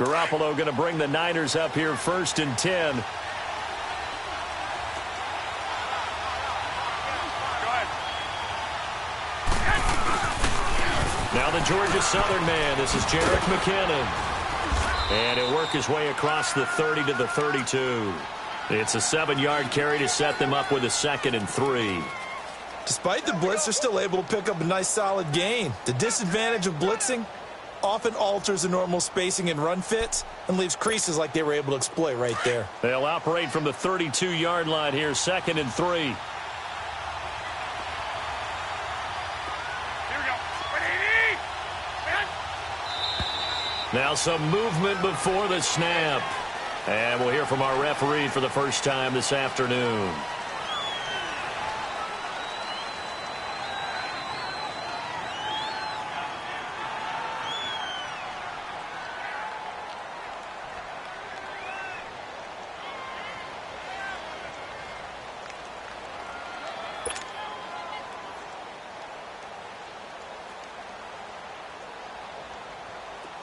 Garoppolo going to bring the Niners up here 1st and 10. Now the Georgia Southern man. This is Jerick McKinnon. And he'll work his way across the 30 to the 32. It's a 7-yard carry to set them up with a 2nd and 3. Despite the blitz, they're still able to pick up a nice solid gain. The disadvantage of blitzing often alters the normal spacing and run fits and leaves creases like they were able to exploit right there. They'll operate from the 32-yard line here, 2nd and 3. Now some movement before the snap. And we'll hear from our referee for the first time this afternoon.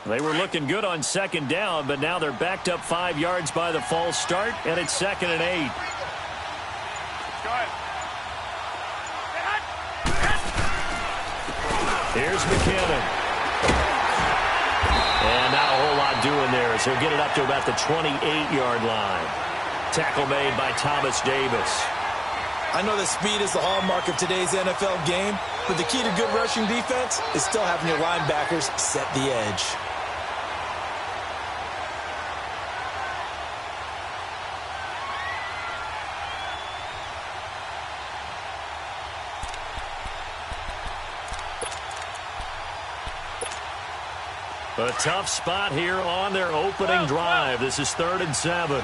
They were looking good on 2nd down, but now they're backed up 5 yards by the false start, and it's 2nd and 8. Here's McKinnon. And not a whole lot doing there as he'll get it up to about the 28-yard line. Tackle made by Thomas Davis. I know that speed is the hallmark of today's NFL game, but the key to good rushing defense is still having your linebackers set the edge. A tough spot here on their opening drive. This is 3rd and 7.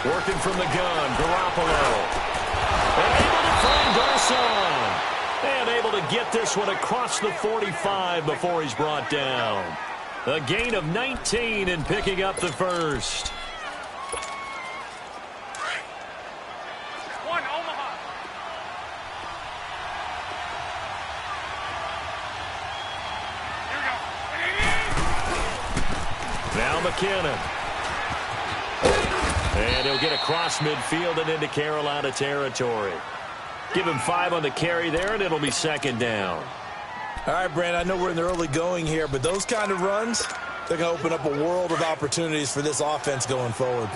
Working from the gun, Garoppolo. And able to find Garcon. And able to get this one across the 45 before he's brought down. A gain of 19 and picking up the first. McKinnon. And he'll get across midfield and into Carolina territory. Give him 5 on the carry there, and it'll be 2nd down. All right, Brand, I know we're in the early going here, but those kind of runs, they're going to open up a world of opportunities for this offense going forward.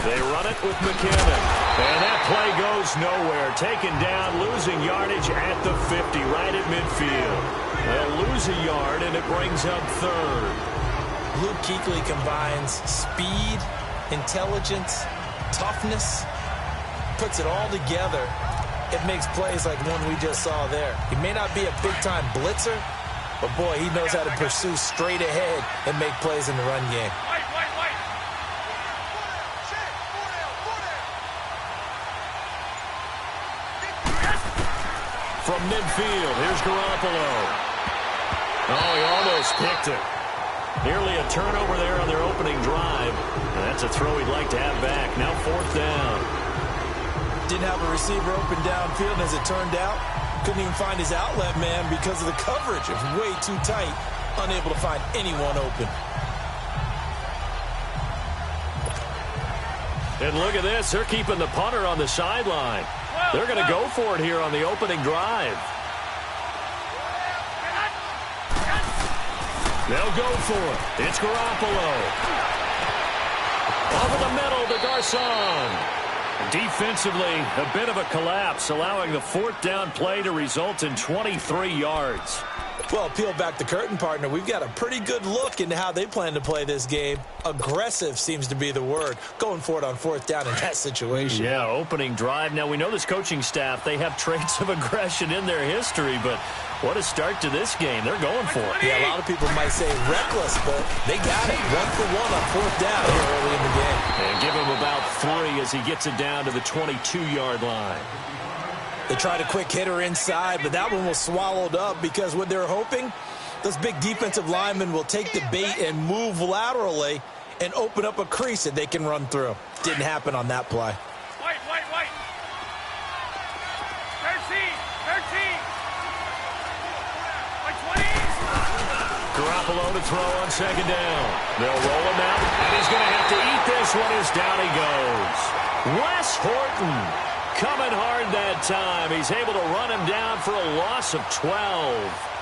They run it with McKinnon. And that play goes nowhere. Taken down, losing yardage at the 50, right at midfield. They'll lose a yard, and it brings up 3rd. Luke Kuechly combines speed, intelligence, toughness, puts it all together. It makes plays like one we just saw there. He may not be a big-time blitzer, but, boy, he knows how to pursue straight ahead and make plays in the run game. From midfield, here's Garoppolo. Oh, he almost picked it. Nearly a turnover there on their opening drive. And that's a throw he'd like to have back. Now 4th down. Didn't have a receiver open downfield, and as it turned out, couldn't even find his outlet man because of the coverage. It was way too tight, unable to find anyone open. And look at this. They're keeping the punter on the sideline. They're going to go for it here on the opening drive. They'll go for it. It's Garoppolo. Over the middle to Garcon. Defensively, a bit of a collapse, allowing the 4th down play to result in 23 yards. Well, peel back the curtain, partner. We've got a pretty good look into how they plan to play this game. Aggressive seems to be the word. Going for it on 4th down in that situation. Yeah, opening drive. Now, we know this coaching staff, they have traits of aggression in their history, but what a start to this game. They're going for it. Yeah, a lot of people might say reckless, but they got it. 1 for 1 on 4th down here early in the game. And give him about 3 as he gets it down to the 22-yard line. They tried a quick hitter inside, but that one was swallowed up because what they're hoping, those big defensive linemen will take the bait and move laterally and open up a crease that they can run through. Didn't happen on that play. White. 13. Like 20. Garoppolo to throw on second down. They'll roll him out, and he's going to have to eat this one as down he goes. Wes Horton coming hard that time. He's able to run him down for a loss of 12.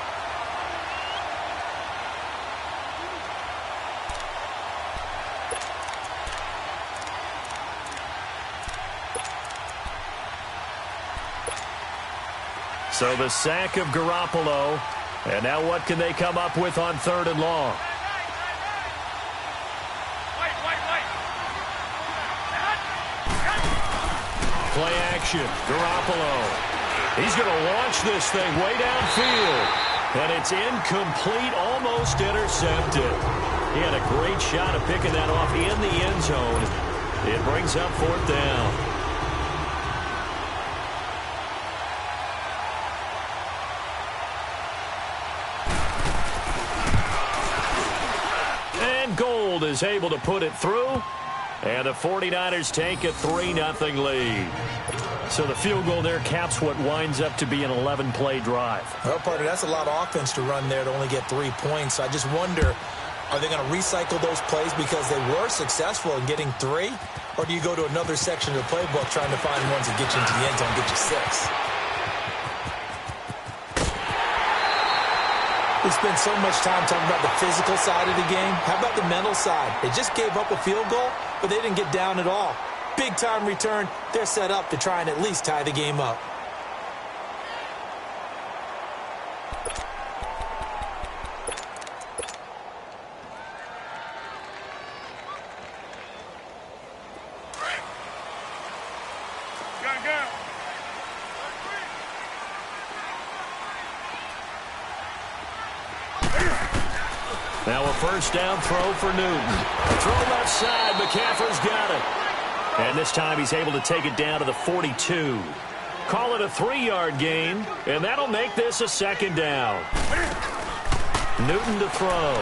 So the sack of Garoppolo. And now what can they come up with on third and long? Play action. Garoppolo. He's going to launch this thing way downfield. And it's incomplete, almost intercepted. He had a great shot of picking that off in the end zone. It brings up fourth down. Gold is able to put it through, and the 49ers take a 3-0 lead. So the field goal there caps what winds up to be an 11-play drive. Well, partner, that's a lot of offense to run there to only get 3 points. I just wonder, are they going to recycle those plays because they were successful in getting 3? Or do you go to another section of the playbook trying to find ones that get you into the end zone and get you 6? We spent so much time talking about the physical side of the game. How about the mental side? They just gave up a field goal, but they didn't get down at all. Big-time return. They're set up to try and at least tie the game up. Now a first down throw for Newton. Throw left side. McCaffrey's got it. And this time he's able to take it down to the 42. Call it a 3-yard gain, and that'll make this a second down. Newton to throw.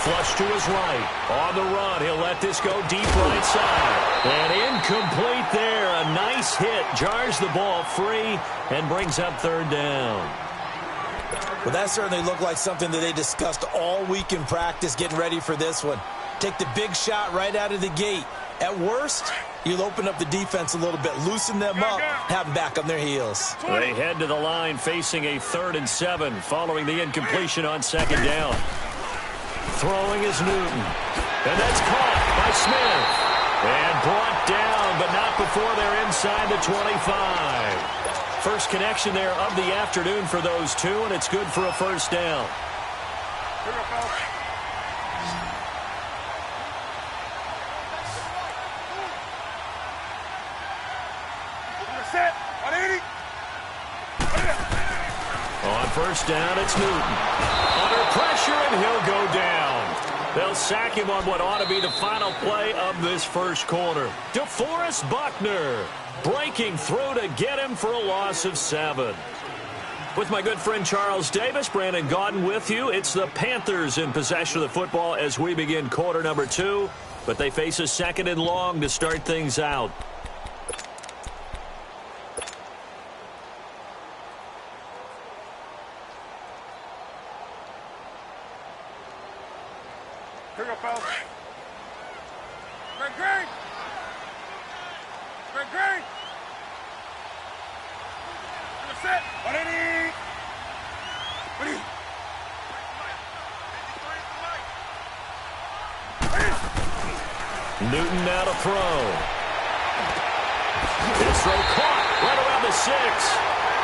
Flush to his right. On the run, he'll let this go deep right side. And incomplete there. A nice hit. Jars the ball free and brings up third down. Well, that certainly looked like something that they discussed all week in practice getting ready for this one. Take the big shot right out of the gate. At worst, you'll open up the defense a little bit, loosen them up, have them back on their heels. They head to the line facing a 3rd and 7 following the incompletion on second down. Throwing is Newton. And that's caught by Smith. And brought down, but not before they're inside the 25. First connection there of the afternoon for those two, and it's good for a first down. On first down, it's Newton. Under pressure, and he'll go down. They'll sack him on what ought to be the final play of this first quarter. DeForest Buckner breaking through to get him for a loss of 7. With my good friend Charles Davis, Brandon Gaudin with you. It's the Panthers in possession of the football as we begin quarter number 2. But they face a 2nd and long to start things out. Here we go, fellas. Greg. Set. 180. Newton now to throw. His throw caught right around the 6.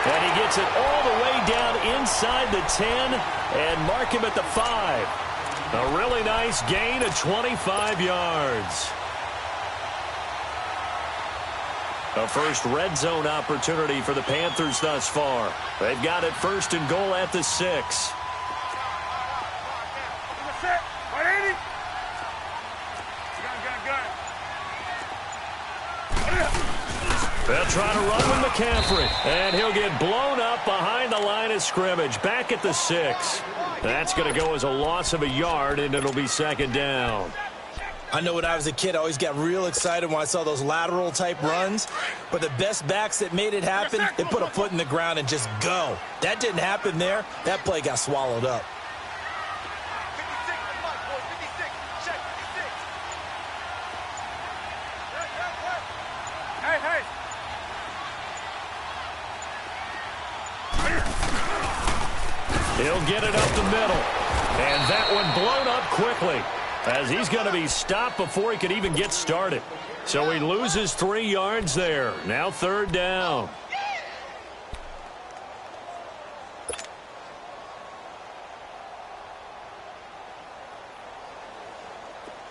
And he gets it all the way down inside the 10 and mark him at the 5. A really nice gain of 25 yards. A first red zone opportunity for the Panthers thus far. They've got it 1st and goal at the 6. They'll try to run with McCaffrey, and he'll get blown up behind the line of scrimmage, back at the 6. That's going to go as a loss of a yard, and it'll be second down. I know when I was a kid, I always got real excited when I saw those lateral-type runs. But the best backs that made it happen, they put a foot in the ground and just go. That didn't happen there. That play got swallowed up. 56, boys, 56. Check, 56. Hey. He'll get it up the middle. And that one blown up quickly, as he's going to be stopped before he could even get started. So he loses 3 yards there. Now third down.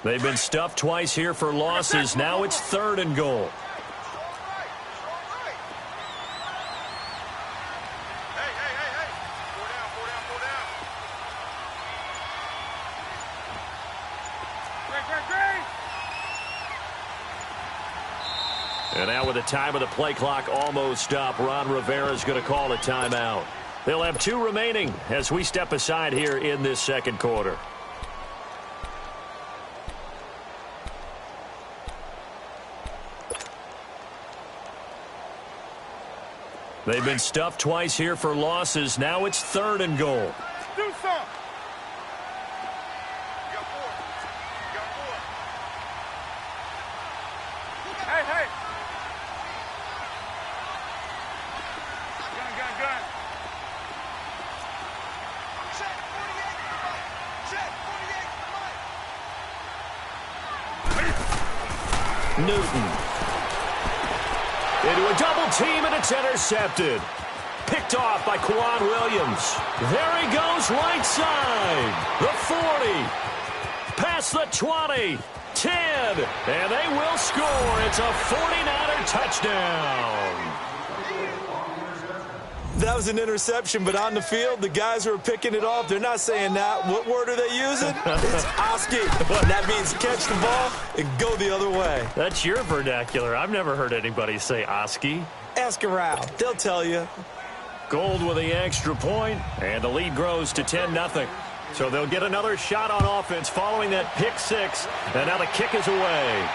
They've been stuffed twice here for losses. Now it's 3rd and goal. And now with the time of the play clock almost up, Ron Rivera is going to call a timeout. They'll have 2 remaining as we step aside here in this second quarter. They've been stuffed twice here for losses. Now it's 3rd and goal. Do something. Hey. Gun. Check, 48. Newton. Into a double team, and it's intercepted. Picked off by Quan Williams. There he goes, right side. The 40. Past the 20. 10. And they will score. It's a 49er touchdown. That was an interception, but on the field, the guys who are picking it off, they're not saying that. What word are they using? It's Oski. That means catch the ball and go the other way. That's your vernacular. I've never heard anybody say Oski. Ask around. They'll tell you. Gold with the extra point, and the lead grows to 10-0. So they'll get another shot on offense following that pick 6, and now the kick is away.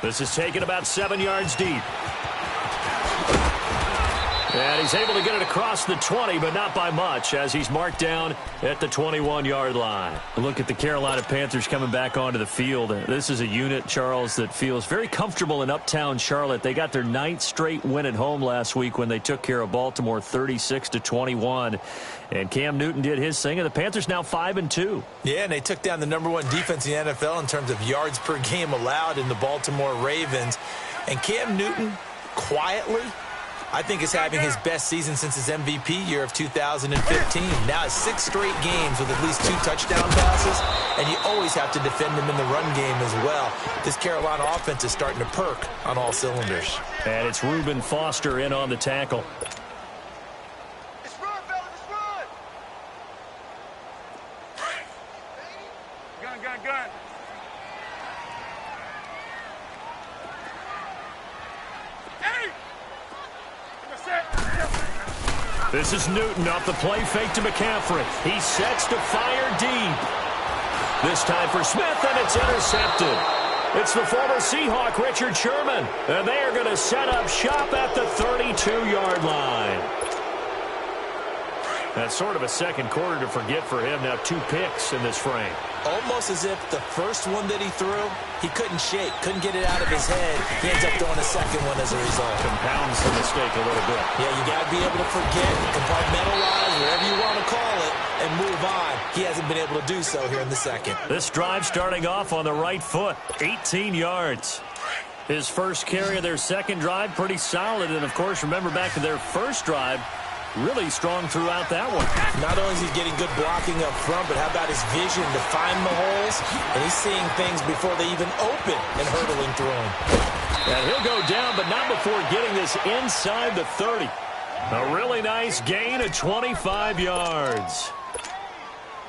This is taken about 7 yards deep. And he's able to get it across the 20, but not by much, as he's marked down at the 21-yard line. Look at the Carolina Panthers coming back onto the field. This is a unit, Charles, that feels very comfortable in uptown Charlotte. They got their 9th straight win at home last week when they took care of Baltimore 36-21. And Cam Newton did his thing, and the Panthers now 5-2. Yeah, and they took down the #1 defense in the NFL in terms of yards per game allowed in the Baltimore Ravens. And Cam Newton, quietly, I think is having his best season since his MVP year of 2015. Now it's 6 straight games with at least 2 touchdown passes, and you always have to defend him in the run game as well. This Carolina offense is starting to perk on all cylinders. And it's Reuben Foster in on the tackle. It's run, fellas, it's run. Gun. Hey! This is Newton off the play fake to McCaffrey. He sets to fire deep. This time for Smith, and it's intercepted. It's the former Seahawk, Richard Sherman, and they are going to set up shop at the 32-yard line. That's sort of a second quarter to forget for him. Now 2 picks in this frame. Almost as if the first one that he threw, he couldn't shake, couldn't get it out of his head. He ends up throwing a second one as a result. Compounds the mistake a little bit. Yeah, you got to be able to forget, compartmentalize, whatever you want to call it, and move on. He hasn't been able to do so here in the second. This drive starting off on the right foot, 18 yards. His first carry of their second drive, pretty solid. And, of course, remember back to their first drive, really strong throughout that one. Not only is he getting good blocking up front, but how about his vision to find the holes? And he's seeing things before they even open and hurdling through them. And he'll go down, but not before getting this inside the 30. A really nice gain of 25 yards.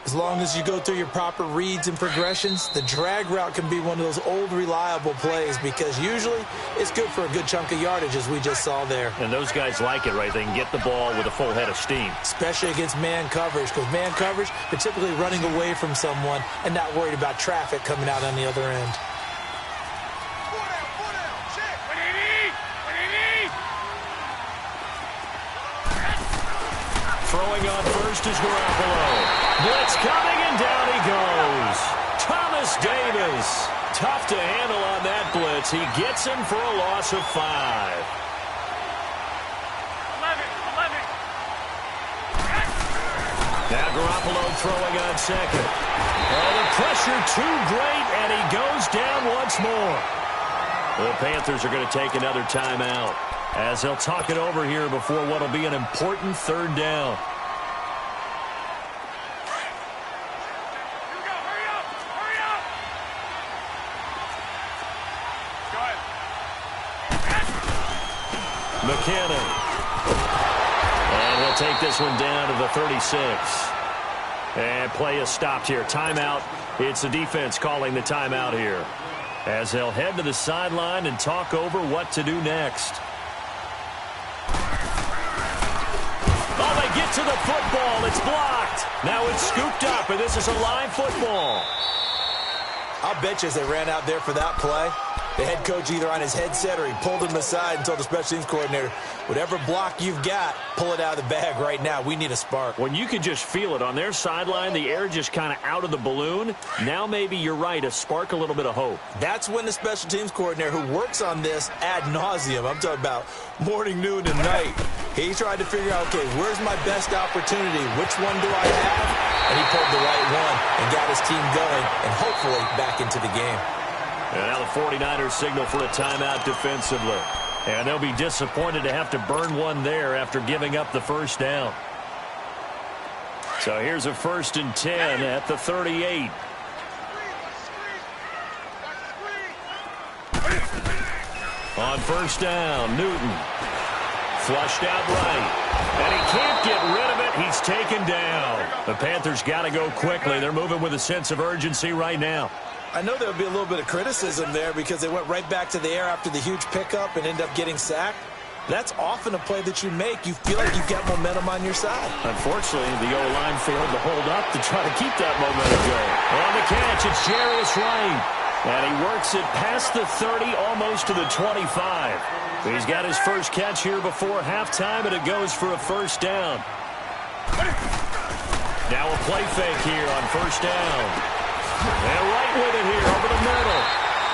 As long as you go through your proper reads and progressions, the drag route can be one of those old reliable plays because usually it's good for a good chunk of yardage, as we just saw there. And those guys like it, right? They can get the ball with a full head of steam. Especially against man coverage, because man coverage, they're typically running away from someone and not worried about traffic coming out on the other end. Throwing on first is Garoppolo. Blitz coming, and down he goes. Thomas Davis. Tough to handle on that blitz. He gets him for a loss of 5. 11. Now Garoppolo throwing on second. Oh, the pressure too great, and he goes down once more. The Panthers are going to take another timeout as they'll talk it over here before what will be an important third down. McKinnon. And he'll take this one down to the 36. And play is stopped here. Timeout. It's the defense calling the timeout here, as they'll head to the sideline and talk over what to do next. Oh, they get to the football. It's blocked. Now it's scooped up, and this is a live football. I'll bet you as they ran out there for that play, the head coach either on his headset or he pulled him aside and told the special teams coordinator, whatever block you've got, pull it out of the bag right now. We need a spark. When you could just feel it on their sideline, the air just kind of out of the balloon. Now maybe you're right, a spark, a little bit of hope. That's when the special teams coordinator who works on this ad nauseum, I'm talking about morning, noon, and night, he tried to figure out, okay, where's my best opportunity? Which one do I have? And he pulled the right one and got his team going and hopefully back into the game. And now the 49ers signal for a timeout defensively. And they'll be disappointed to have to burn one there after giving up the first down. So here's a 1st and 10 at the 38. On first down, Newton. Flushed out right. And he can't get rid of it. He's taken down. The Panthers got to go quickly. They're moving with a sense of urgency right now. I know there'll be a little bit of criticism there because they went right back to the air after the huge pickup and ended up getting sacked. That's often a play that you make. You feel like you've got momentum on your side. Unfortunately, the O-line failed to hold up to try to keep that momentum going. On the catch, it's Jarius Wright. And he works it past the 30, almost to the 25. He's got his first catch here before halftime, and it goes for a first down. Now a play fake here on first down. And right with it here over the middle.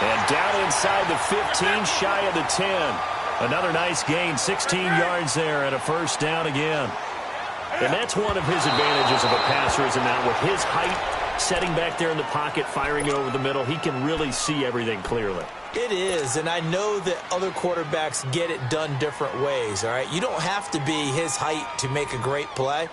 And down inside the 15, shy of the 10. Another nice gain, 16 yards there, and a first down again. And that's one of his advantages of a passer, isn't that? With his height, setting back there in the pocket, firing it over the middle, he can really see everything clearly. It is, and I know that other quarterbacks get it done different ways, all right? You don't have to be his height to make a great play.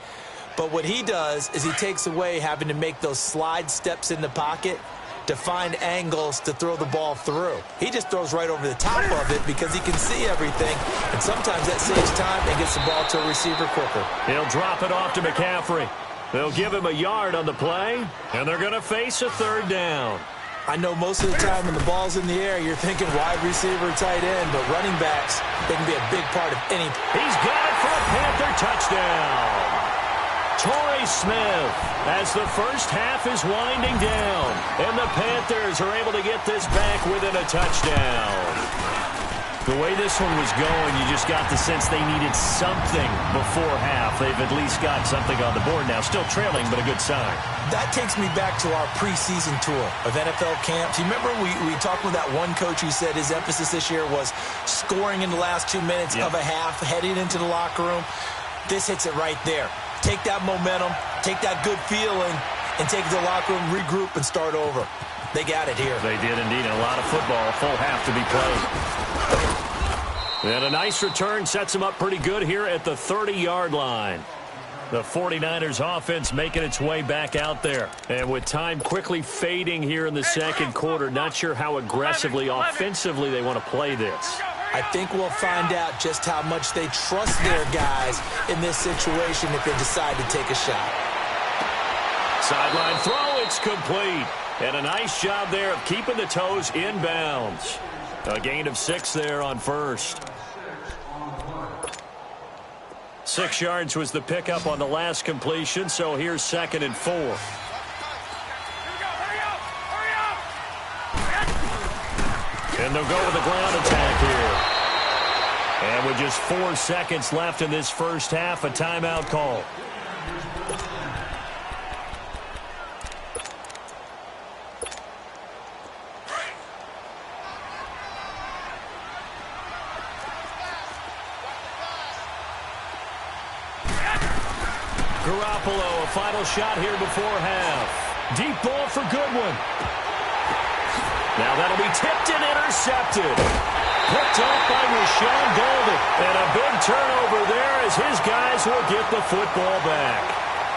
But what he does is he takes away having to make those slide steps in the pocket to find angles to throw the ball through. He just throws right over the top of it because he can see everything, and sometimes that saves time and gets the ball to a receiver quicker. He'll drop it off to McCaffrey. They'll give him a yard on the play, and they're going to face a third down. I know most of the time when the ball's in the air, you're thinking wide receiver, tight end, but running backs, they can be a big part of any. He's got it for a Panther touchdown. Torrey Smith, as the first half is winding down, and the Panthers are able to get this back within a touchdown. The way this one was going, you just got the sense they needed something before half. They've at least got something on the board now. Still trailing, but a good sign. That takes me back to our preseason tour of NFL camps. You remember we talked with that one coach who said his emphasis this year was scoring in the last 2 minutes of a half, heading into the locker room. This hits it right there. Take that momentum, take that good feeling, and take it to the locker room, regroup, and start over. They got it here. They did indeed. A lot of football, a full half to be played. And a nice return sets them up pretty good here at the 30-yard line. The 49ers offense making its way back out there. And with time quickly fading here in the second quarter, not sure how aggressively, offensively they want to play this. I think we'll find out just how much they trust their guys in this situation if they decide to take a shot. Sideline throw, it's complete. And a nice job there of keeping the toes in bounds. A gain of 6 there on first. 6 yards was the pickup on the last completion, so here's 2nd and 4. And they'll go with the ground attack here. And with just 4 seconds left in this first half, a timeout call. Garoppolo, a final shot here before half. Deep ball for Goodwin. Now that'll be tipped and intercepted. Picked off by Rashawn Golden. And a big turnover there as his guys will get the football back.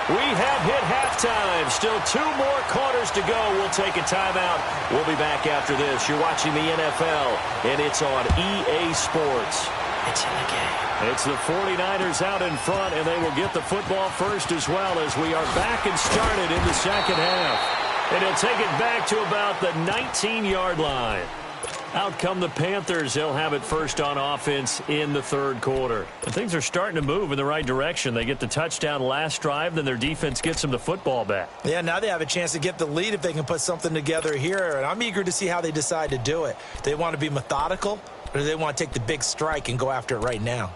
We have hit halftime. Still 2 more quarters to go. We'll take a timeout. We'll be back after this. You're watching the NFL, and it's on EA Sports. It's in the game. It's the 49ers out in front, and they will get the football first as well as we are back and started in the second half. And he'll take it back to about the 19-yard line. Out come the Panthers. They'll have it first on offense in the third quarter. And things are starting to move in the right direction. They get the touchdown last drive, then their defense gets them the football back. Yeah, now they have a chance to get the lead if they can put something together here. And I'm eager to see how they decide to do it. They want to be methodical, or do they want to take the big strike and go after it right now?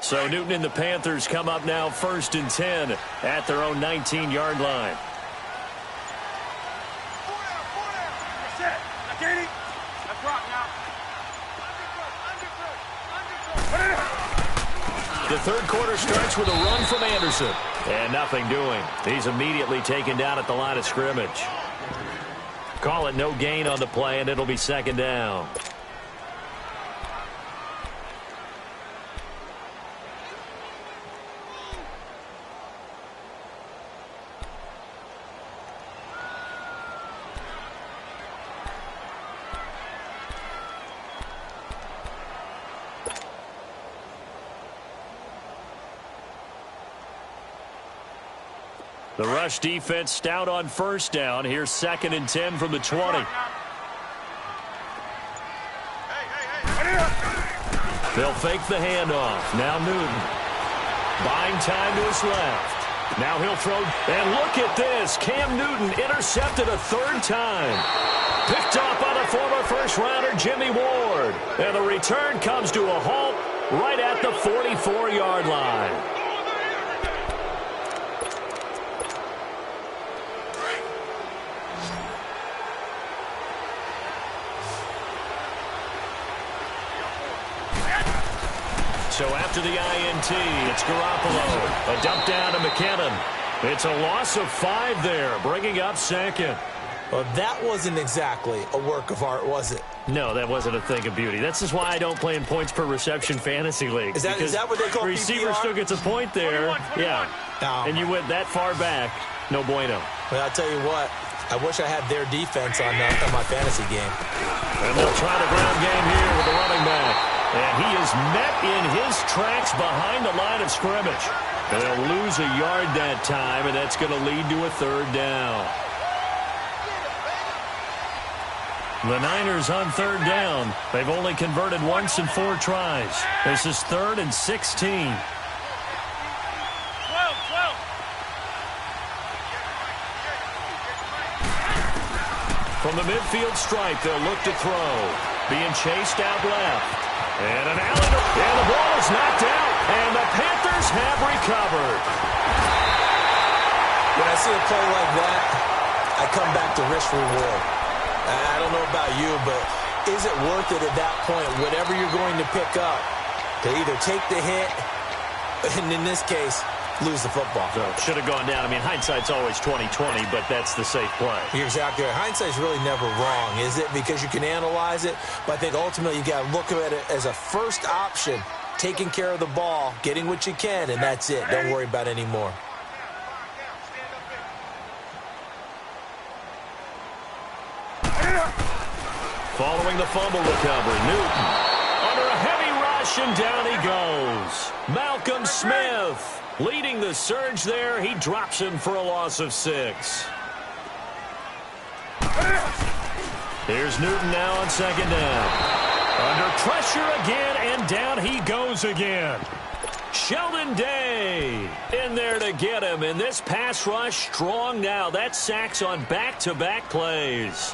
So Newton and the Panthers come up now 1st and 10 at their own 19-yard line. The third quarter starts with a run from Anderson. And nothing doing. He's immediately taken down at the line of scrimmage. Call it no gain on the play, and it'll be 2nd down. The rush defense stout on 1st down. Here's 2nd and 10 from the 20. They'll fake the handoff. Now Newton. Buying time to his left. Now he'll throw. And look at this. Cam Newton intercepted a 3rd time. Picked off by the former first-rounder Jimmy Ward. And the return comes to a halt right at the 44-yard line. So after the INT, it's Garoppolo. A dump down to McKinnon. It's a loss of 5 there, bringing up 2nd. Well, that wasn't exactly a work of art, was it? No, that wasn't a thing of beauty. That's just why I don't play in points per reception fantasy league. Is that what they call receiver PPR? Still gets a point there. 21. Yeah. Oh. And you went that far back. No bueno. Well, I'll tell you what. I wish I had their defense on my fantasy game. And they'll try the ground game here with the running back. And he is met in his tracks behind the line of scrimmage. And they'll lose a yard that time, and that's going to lead to a 3rd down. The Niners on 3rd down. They've only converted once in 4 tries. This is 3rd and 16. From the midfield stripe, they'll look to throw. Being chased out left. And an alley, and the ball is knocked out, and the Panthers have recovered. When I see a play like that, I come back to risk reward. I don't know about you, but is it worth it at that point, whatever you're going to pick up, to either take the hit, and in this case, lose the football? So should have gone down. I mean, hindsight's always 20/20, but that's the safe play. You're exactly right. Hindsight's really never wrong, is it? Because you can analyze it, but I think ultimately you got to look at it as a first option, taking care of the ball, getting what you can, and that's it. Don't worry about any more. Following the fumble recovery, Newton under a heavy rush, and down he goes. Malcolm Smith leading the surge there. He drops him for a loss of 6. Here's Newton now on second down. Under pressure again, and down he goes again. Sheldon Day in there to get him, and this pass rush strong now. That's sacks on back-to-back plays.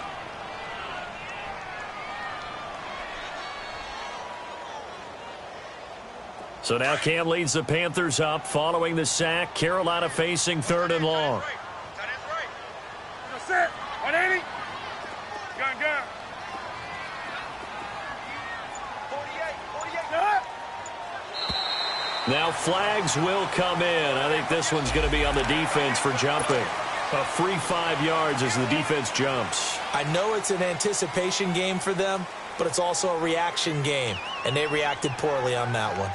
So now Cam leads the Panthers up following the sack. Carolina facing 3rd and long. Set. 180. Gun. 48. Now flags will come in. I think this one's going to be on the defense for jumping. A free 5 yards as the defense jumps. I know it's an anticipation game for them, but it's also a reaction game, and they reacted poorly on that one.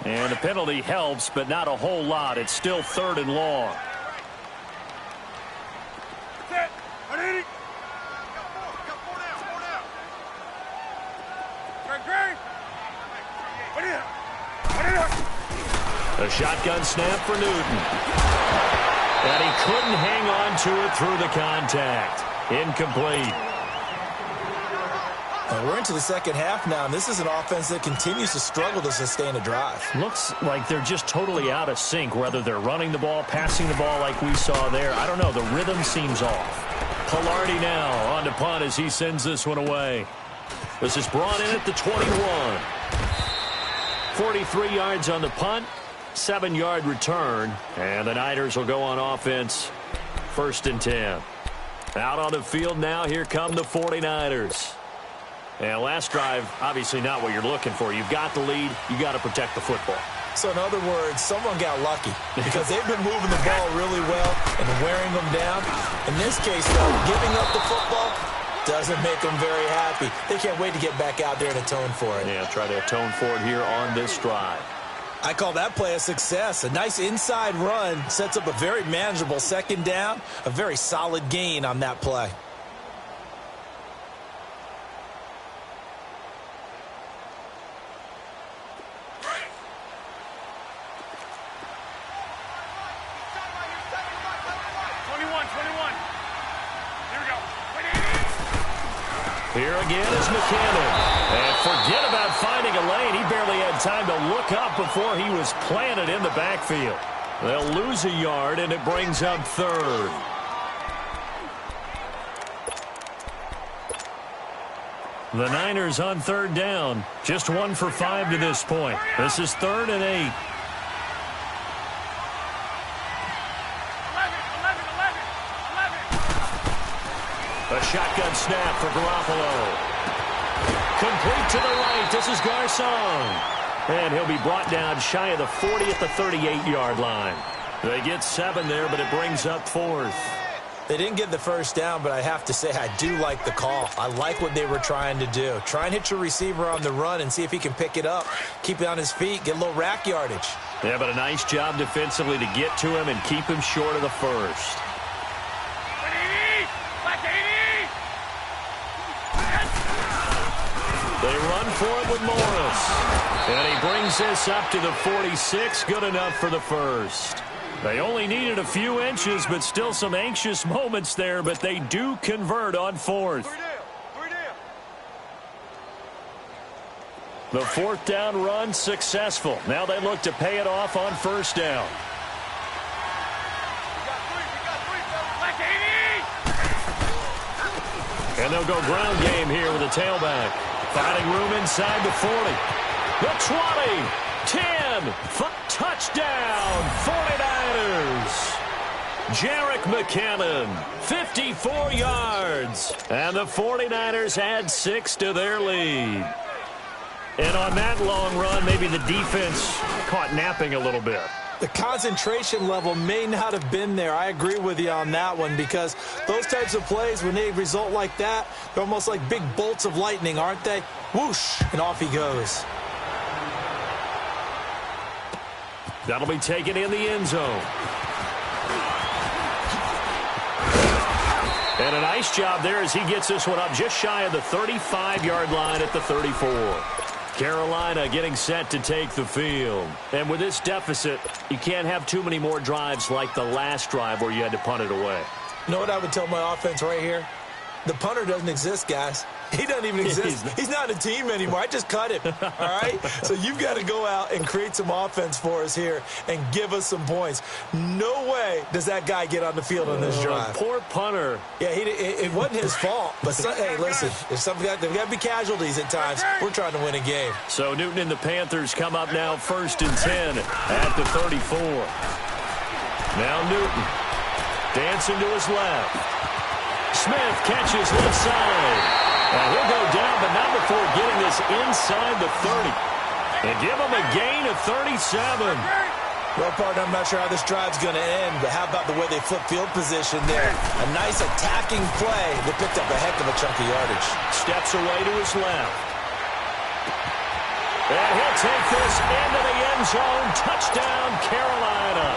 And the penalty helps, but not a whole lot. It's still 3rd and long. Set. 180. Got four down. Great. A shotgun snap for Newton. And he couldn't hang on to it through the contact. Incomplete. We're into the second half now, and this is an offense that continues to struggle to sustain a drive. Looks like they're just totally out of sync, whether they're running the ball, passing the ball like we saw there. I don't know. The rhythm seems off. Pilardi now on to punt as he sends this one away. This is brought in at the 21. 43 yards on the punt, 7-yard return, and the Niners will go on offense. 1st and 10. Out on the field now, here come the 49ers. And last drive, obviously not what you're looking for. You've got the lead. You got to protect the football. So in other words, someone got lucky because they've been moving the ball really well and wearing them down. In this case, though, giving up the football doesn't make them very happy. They can't wait to get back out there and atone for it. Yeah, try to atone for it here on this drive. I call that play a success. A nice inside run sets up a very manageable 2nd down, a very solid gain on that play. Here again is McCannon. And forget about finding a lane. He barely had time to look up before he was planted in the backfield. They'll lose a yard, and it brings up 3rd. The Niners on 3rd down. Just 1 for 5 to this point. This is 3rd and 8. A shotgun snap for Garoppolo. Complete to the right. This is Garcon. And he'll be brought down shy of the 40 at the 38-yard line. They get 7 there, but it brings up 4th. They didn't get the 1st down, but I have to say I do like the call. I like what they were trying to do. Try and hit your receiver on the run and see if he can pick it up. Keep it on his feet. Get a little rack yardage. Yeah, but a nice job defensively to get to him and keep him short of the 1st. They run for it with Morris. And he brings this up to the 46. Good enough for the 1st. They only needed a few inches, but still some anxious moments there. But they do convert on 4th. The 4th down run successful. Now they look to pay it off on 1st down. And they'll go ground game here with a tailback. Finding room inside the 40. The 20. 10. Touchdown. 49ers. Jerick McCannon. 54 yards. And the 49ers add 6 to their lead. And on that long run, maybe the defense caught napping a little bit. The concentration level may not have been there. I agree with you on that one because those types of plays, when they result like that, they're almost like big bolts of lightning, aren't they? Whoosh, and off he goes. That'll be taken in the end zone. Nice job there as he gets this one up just shy of the 35-yard line at the 34. Carolina getting set to take the field. And with this deficit, you can't have too many more drives like the last drive where you had to punt it away. You know what I would tell my offense right here? The punter doesn't exist, guys. He doesn't even exist. He's not a team anymore. I just cut him, all right? So you've got to go out and create some offense for us here and give us some points. No way does that guy get on the field on this drive. Poor punter. Yeah, it wasn't his fault. But, hey, listen, if there's got to be casualties at times. We're trying to win a game. So Newton and the Panthers come up now 1st and 10 at the 34. Now Newton dancing to his left. Smith catches left side. And he'll go down, but not before getting this inside the 30. And give him a gain of 37. Well, partner, I'm not sure how this drive's going to end, but how about the way they flip field position there? A nice attacking play that picked up a heck of a chunk of yardage. Steps away to his left. And he'll take this into the end zone. Touchdown, Carolina.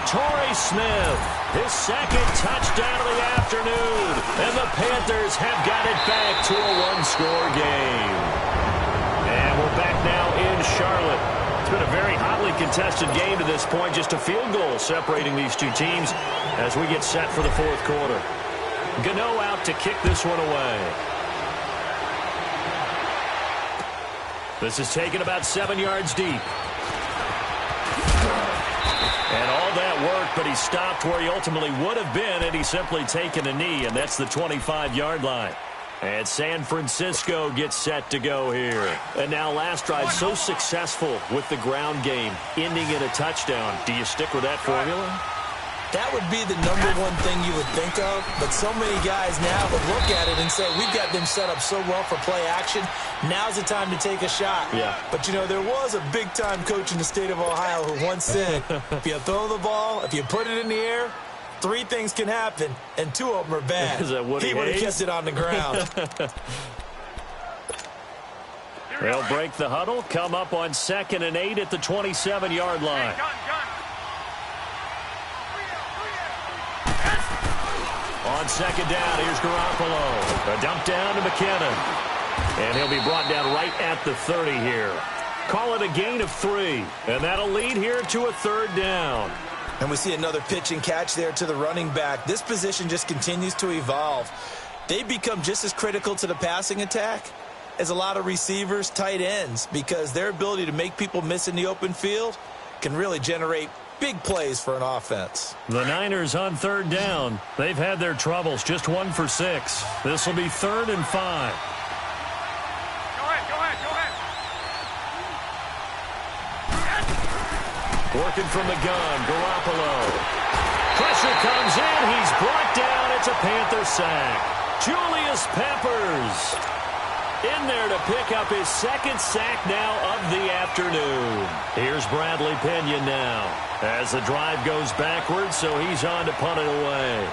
Torrey Smith, his second touchdown of the afternoon. And the Panthers have got it back to a one-score game. And we're back now in Charlotte. It's been a very hotly contested game to this point. Just a field goal separating these two teams as we get set for the fourth quarter. Gano out to kick this one away. This is taken about 7 yards deep. And all that work, but he stopped where he ultimately would have been had he simply taken a knee, and that's the 25-yard line. And San Francisco gets set to go here. And now last drive so successful with the ground game, ending in a touchdown. Do you stick with that formula? That would be the number one thing you would think of, but so many guys now would look at it and say, we've got them set up so well for play action, now's the time to take a shot. Yeah. But, you know, there was a big-time coach in the state of Ohio who once said, if you throw the ball, if you put it in the air, 3 things can happen, and 2 of them are bad. Is that Woody He would have Hayes? kept it on the ground. They'll break the huddle, come up on 2nd and 8 at the 27-yard line. On 2nd down, here's Garoppolo. A dump down to McKinnon. And he'll be brought down right at the 30 here. Call it a gain of 3. And that'll lead here to a 3rd down. And we see another pitch and catch there to the running back. This position just continues to evolve. They become just as critical to the passing attack as a lot of receivers, tight ends, because their ability to make people miss in the open field can really generate big plays for an offense. The Niners on 3rd down. They've had their troubles, just 1 for 6. This will be 3rd and 5. Go ahead. Working from the gun, Garoppolo. Pressure comes in. He's brought down. It's a Panther sack. Julius Peppers in there to pick up his 2nd sack now of the afternoon. Here's Bradley Pinion now as the drive goes backwards, so he's on to punt it away.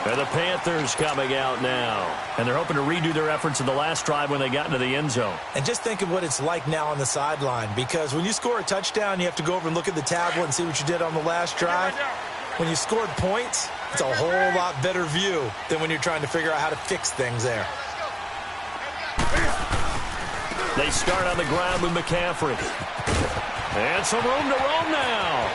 And the Panthers coming out now. And they're hoping to redo their efforts in the last drive when they got into the end zone. And just think of what it's like now on the sideline, because when you score a touchdown, you have to go over and look at the tablet and see what you did on the last drive. When you scored points, it's a whole lot better view than when you're trying to figure out how to fix things there. They start on the ground with McCaffrey. And some room to roam now.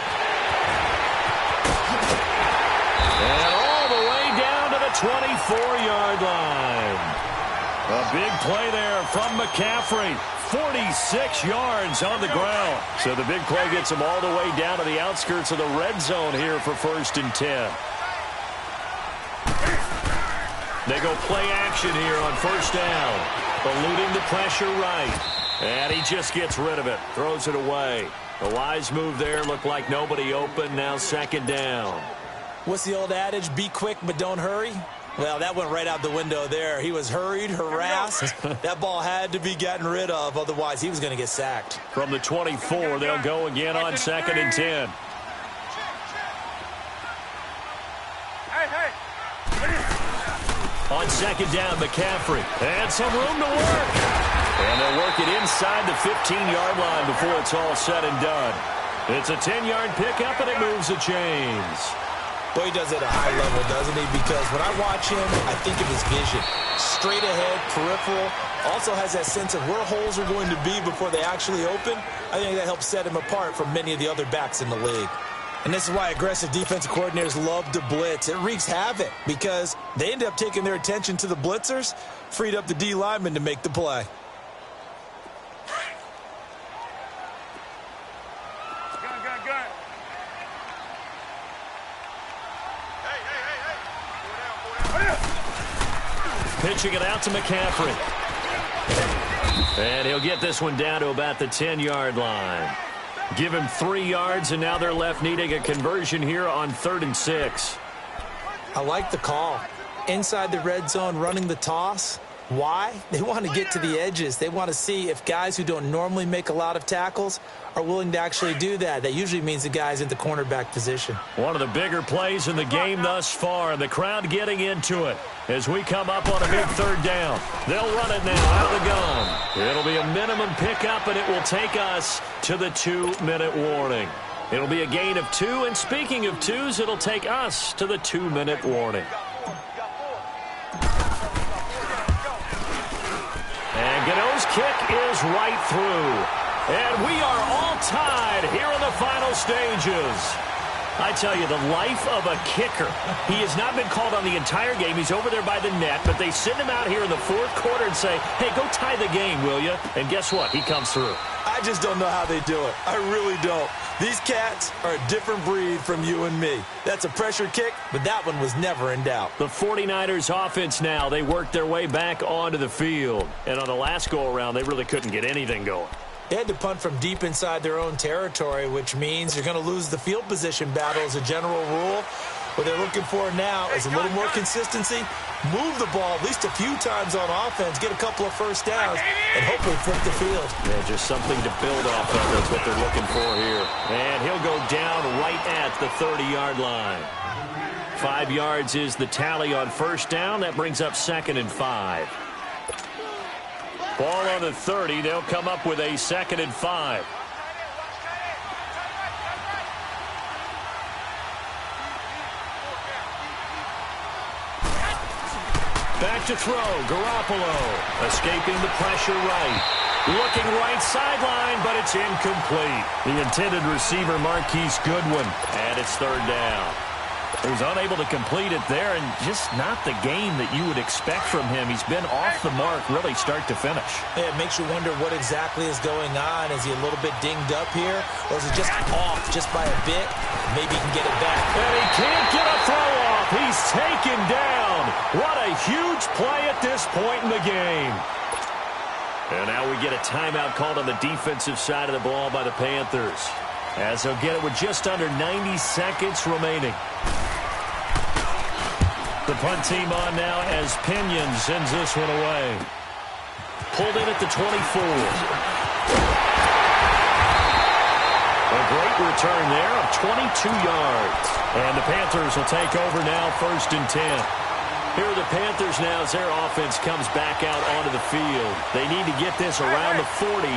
And all the way down to the 24-yard line. A big play there from McCaffrey. 46 yards on the ground. So the big play gets him all the way down to the outskirts of the red zone here for 1st and 10. They go play action here on 1st down. Eluding the pressure right. And he just gets rid of it. Throws it away. A wise move there. Looked like nobody open. Now 2nd down. What's the old adage? Be quick, but don't hurry. Well, that went right out the window there. He was hurried, harassed. That ball had to be gotten rid of. Otherwise, he was going to get sacked. From the 24, they'll go again on 2nd and 10. Hey. On second down, McCaffrey. And some room to work. And they'll work it inside the 15-yard line before it's all said and done. It's a 10-yard pickup, and it moves the chains. Boy, he does it at a high level, doesn't he? Because when I watch him, I think of his vision. Straight ahead, peripheral. Also has that sense of where holes are going to be before they actually open. I think that helps set him apart from many of the other backs in the league. And this is why aggressive defensive coordinators love to blitz. It wreaks havoc because they end up taking their attention to the blitzers, freed up the D lineman to make the play. Pitching it out to McCaffrey. And he'll get this one down to about the 10-yard line. Give him 3 yards, and now they're left needing a conversion here on 3rd and 6. I like the call. Inside the red zone, running the toss. Why? They want to get to the edges. They want to see if guys who don't normally make a lot of tackles are willing to actually do that. That usually means the guy's in the cornerback position. One of the bigger plays in the game thus far. The crowd getting into it as we come up on a big 3rd down. They'll run it now out of the gun. It'll be a minimum pickup, and it will take us to the 2-minute warning. It'll be a gain of 2, and speaking of 2s, it'll take us to the 2-minute warning. And Gano's kick is right through. And we are all tied here in the final stages. I tell you, the life of a kicker. He has not been called on the entire game. He's over there by the net, but they send him out here in the 4th quarter and say, hey, go tie the game, will you? And guess what? He comes through. I just don't know how they do it. I really don't. These cats are a different breed from you and me. That's a pressure kick, but that one was never in doubt. The 49ers offense now, they worked their way back onto the field. And on the last go-around, they really couldn't get anything going. They had to punt from deep inside their own territory, which means you're going to lose the field position battle as a general rule. What they're looking for now is a little more consistency, move the ball at least a few times on offense, get a couple of first downs, and hopefully flip the field. Yeah, just something to build off of. That's what they're looking for here. And he'll go down right at the 30-yard line. 5 yards is the tally on 1st down. That brings up 2nd and 5. Ball on the 30. They'll come up with a 2nd and 5. Back to throw. Garoppolo escaping the pressure right. Looking right sideline, but it's incomplete. The intended receiver, Marquise Goodwin, and it's 3rd down. He was unable to complete it there, and just not the game that you would expect from him. He's been off the mark really start to finish. Yeah, it makes you wonder what exactly is going on. Is he a little bit dinged up here, or is it just off just by a bit? Maybe he can get it back. And he can't get a throw off. He's taken down. What a huge play at this point in the game. And now we get a timeout called on the defensive side of the ball by the Panthers, as they'll get it with just under 90 seconds remaining. The punt team on now as Pinion sends this one away. Pulled in at the 24. A great return there of 22 yards. And the Panthers will take over now 1st and 10. Here are the Panthers now as their offense comes back out onto the field. They need to get this around the 40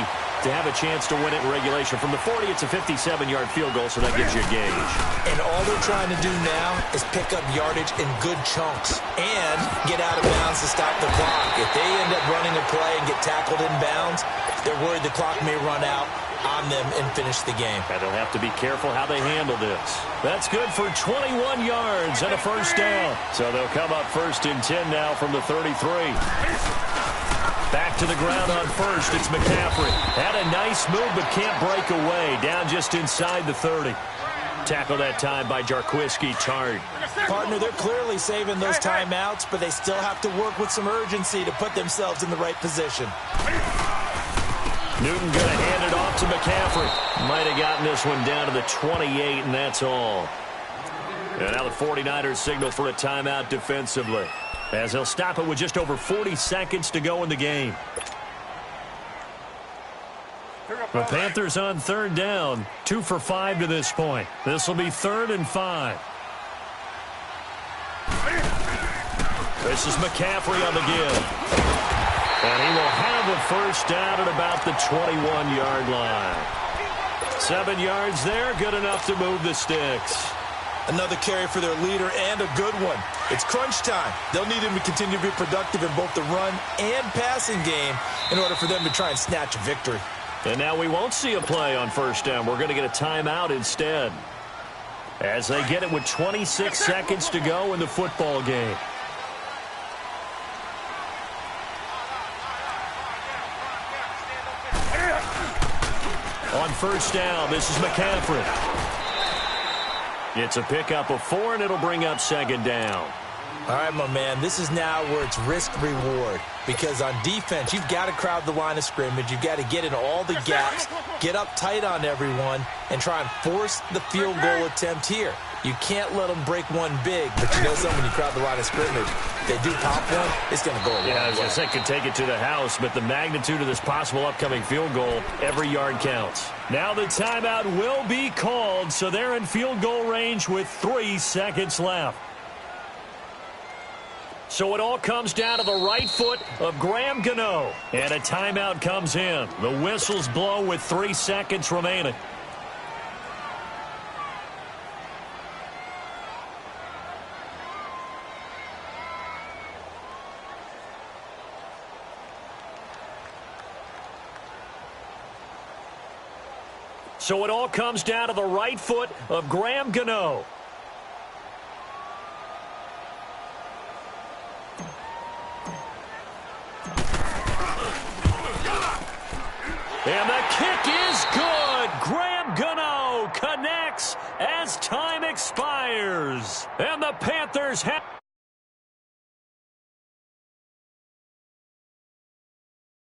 to have a chance to win it in regulation. From the 40, it's a 57-yard field goal, so that gives you a gauge. And all they're trying to do now is pick up yardage in good chunks and get out of bounds to stop the clock. If they end up running a play and get tackled in bounds, they're worried the clock may run out on them and finish the game. And they'll have to be careful how they handle this. That's good for 21 yards and a 1st down. So they'll come up 1st and 10 now from the 33. Back to the ground on 1st. It's McCaffrey. Had a nice move but can't break away. Down just inside the 30. Tackle that time by Jarquiski Tart. Partner, they're clearly saving those timeouts, but they still have to work with some urgency to put themselves in the right position. Newton going to hand it off to McCaffrey. Might have gotten this one down to the 28, and that's all. And now the 49ers signal for a timeout defensively, as they'll stop it with just over 40 seconds to go in the game. The Panthers on 3rd down, 2 for 5 to this point. This will be 3rd and 5. This is McCaffrey on the give. And he will have a first down at about the 21-yard line. 7 yards there, good enough to move the sticks. Another carry for their leader and a good one. It's crunch time. They'll need him to continue to be productive in both the run and passing game in order for them to try and snatch a victory. And now we won't see a play on first down. We're going to get a timeout instead, as they get it with 26 seconds to go in the football game. On first down, this is McCaffrey. It's a pickup of 4, and it'll bring up second down. All right, my man, this is now where it's risk-reward. Because on defense, you've got to crowd the line of scrimmage. You've got to get in all the gaps, get up tight on everyone, and try and force the field goal attempt here. You can't let them break one big, but you know something, when you crowd the line of scrimmage, if they do pop one, it's going to go a long way. Yeah, as I said, could take it to the house, but the magnitude of this possible upcoming field goal, every yard counts. Now the timeout will be called, so they're in field goal range with 3 seconds left. So it all comes down to the right foot of Graham Gano. And a timeout comes in. The whistles blow with 3 seconds remaining. So it all comes down to the right foot of Graham Gano. And the kick is good. Graham Gano connects as time expires. And the Panthers have